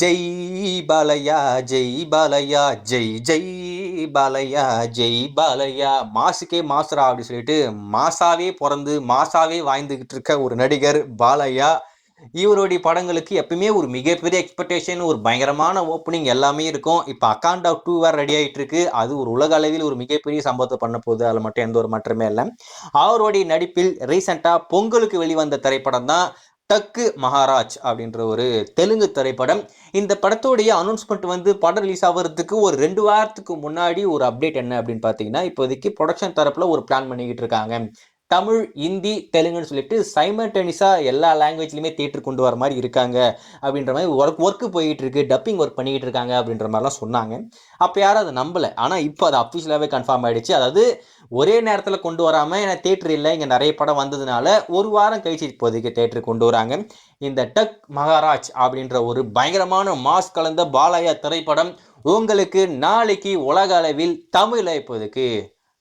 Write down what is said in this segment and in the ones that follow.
ஜெய் பாலையா ஜெய் பாலையா ஜெய் ஜெய் பாலையா ஜெய் பாலையா மாசுக்கே மாசுரா அப்படின்னு சொல்லிட்டு மாசாவே பிறந்து மாசாவே வாழ்ந்துகிட்டு இருக்க ஒரு நடிகர் பாலையா. இவருடைய படங்களுக்கு எப்பயுமே ஒரு மிகப்பெரிய எக்ஸ்பெக்டேஷன், ஒரு பயங்கரமான ஓப்பனிங் எல்லாமே இருக்கும். இப்போ அகாண்டா 2 வேறு ரெடி ஆகிட்டு இருக்கு. அது ஒரு உலக அளவில் ஒரு மிகப்பெரிய சம்பவத்தை பண்ண போகுது. அதில் மட்டும் எந்த ஒரு மாற்றமே இல்லை. அவருடைய நடிப்பில் ரீசெண்டாக பொங்கலுக்கு வெளிவந்த திரைப்படம் தான் டக்கு மகாராஜ் அப்படின்ற ஒரு தெலுங்கு திரைப்படம். இந்த படத்தோடைய அனௌன்ஸ்மெண்ட் வந்து படம் ரிலீஸ் ஆகிறதுக்கு ஒரு 2 வாரத்துக்கு முன்னாடி ஒரு அப்டேட் என்ன அப்படின்னு பார்த்தீங்கன்னா, இப்போதைக்கு ப்ரொடக்ஷன் தரப்புல ஒரு பிளான் பண்ணிக்கிட்டு இருக்காங்க. தமிழ், இந்தி, தெலுங்குன்னு சொல்லிட்டு சைமல்டேனியஸாக எல்லா லாங்குவேஜ்லையுமே தியேட்டர் கொண்டு வர மாதிரி இருக்காங்க அப்படின்ற மாதிரி ஒர்க்கு போயிட்டு இருக்கு, டப்பிங் ஒர்க் பண்ணிக்கிட்டு இருக்காங்க அப்படின்ற மாதிரிலாம் சொன்னாங்க. அப்போ யாரும் அதை நம்பலை. ஆனால் இப்போ அது அஃபிஷியலாகவே கன்ஃபார்ம் ஆயிடுச்சு. அதாவது ஒரே நேரத்தில் கொண்டு வராமல், ஏன்னா தேட்டர் இல்லை, இங்கே நிறைய படம் வந்ததுனால ஒரு வாரம் கழிச்சு இப்போதைக்கு தேட்டருக்கு கொண்டு வராங்க. இந்த டக் மகாராஜ் அப்படின்ற ஒரு பயங்கரமான மாஸ் கலந்த பாலையா திரைப்படம் உங்களுக்கு நாளைக்கு உலக அளவில் தமிழில் இப்போதைக்கு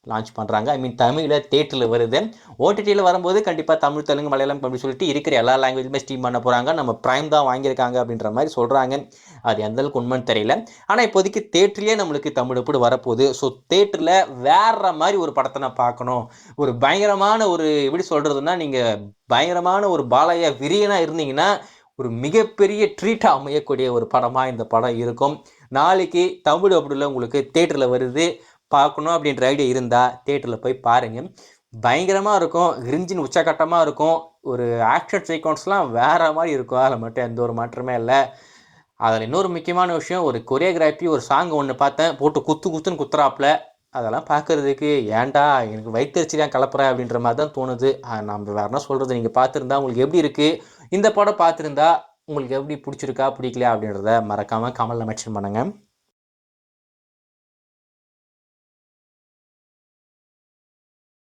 லான்ச் பண்ணுறாங்க. ஐ மீன் தமிழில் தேட்டரில் வருது. ஓடிடியில் வரும்போது கண்டிப்பாக தமிழ், தெலுங்கு, மலையாளம் அப்படின்னு சொல்லிட்டு இருக்கிற எல்லா லாங்குவேஜுமே ஸ்ட்ரீம் பண்ண போகிறாங்க. நம்ம ப்ரைம் தான் வாங்கியிருக்காங்க அப்படின்ற மாதிரி சொல்கிறாங்க. அது எந்த அளவுக்கு உண்மைன்னு தெரியல. ஆனால் இப்போதைக்கு தேட்டர்லேயே நம்மளுக்கு தமிழ் எப்படி வரப்போகுது. ஸோ தேட்டரில் வேற மாதிரி ஒரு படத்தை நான் பார்க்கணும், ஒரு பயங்கரமான ஒரு எப்படி சொல்கிறதுனா, நீங்கள் பயங்கரமான ஒரு பாலையா விரியனாக இருந்தீங்கன்னா ஒரு மிகப்பெரிய ட்ரீட்டாக அமையக்கூடிய ஒரு படமாக இந்த படம் இருக்கும். நாளைக்கு தமிழ் அப்படில உங்களுக்கு தேட்டரில் வருது. பார்க்கணும் அப்படின்ற ஐடியா இருந்தால் தேட்டரில் போய் பாருங்கள். பயங்கரமாக இருக்கும், கிரிஞ்சின் உச்சக்கட்டமாக இருக்கும். ஒரு ஆக்ஷன் சீக்வன்ஸ்லாம் வேறு மாதிரி இருக்கும். அதில் மட்டும் எந்த ஒரு மாற்றமே இல்லை. அதில் இன்னொரு முக்கியமான விஷயம், ஒரு கொரியோகிராஃபி, ஒரு சாங் ஒன்று பார்த்தேன், போட்டு குத்துன்னு குத்துறாப்புல. அதெல்லாம் பார்க்குறதுக்கு ஏன்டா எனக்கு வயிற்றுச்சிலாம் கலப்புறேன் அப்படின்ற மாதிரி தான் தோணுது. நம்ம வேறு என்ன சொல்கிறது, நீங்கள் பார்த்துருந்தா உங்களுக்கு எப்படி இருக்குது, இந்த படம் பார்த்துருந்தா உங்களுக்கு எப்படி பிடிச்சிருக்கா பிடிக்கலையா அப்படின்றத மறக்காமல் கமெண்ட்டில் மென்ஷன் பண்ணுங்கள்.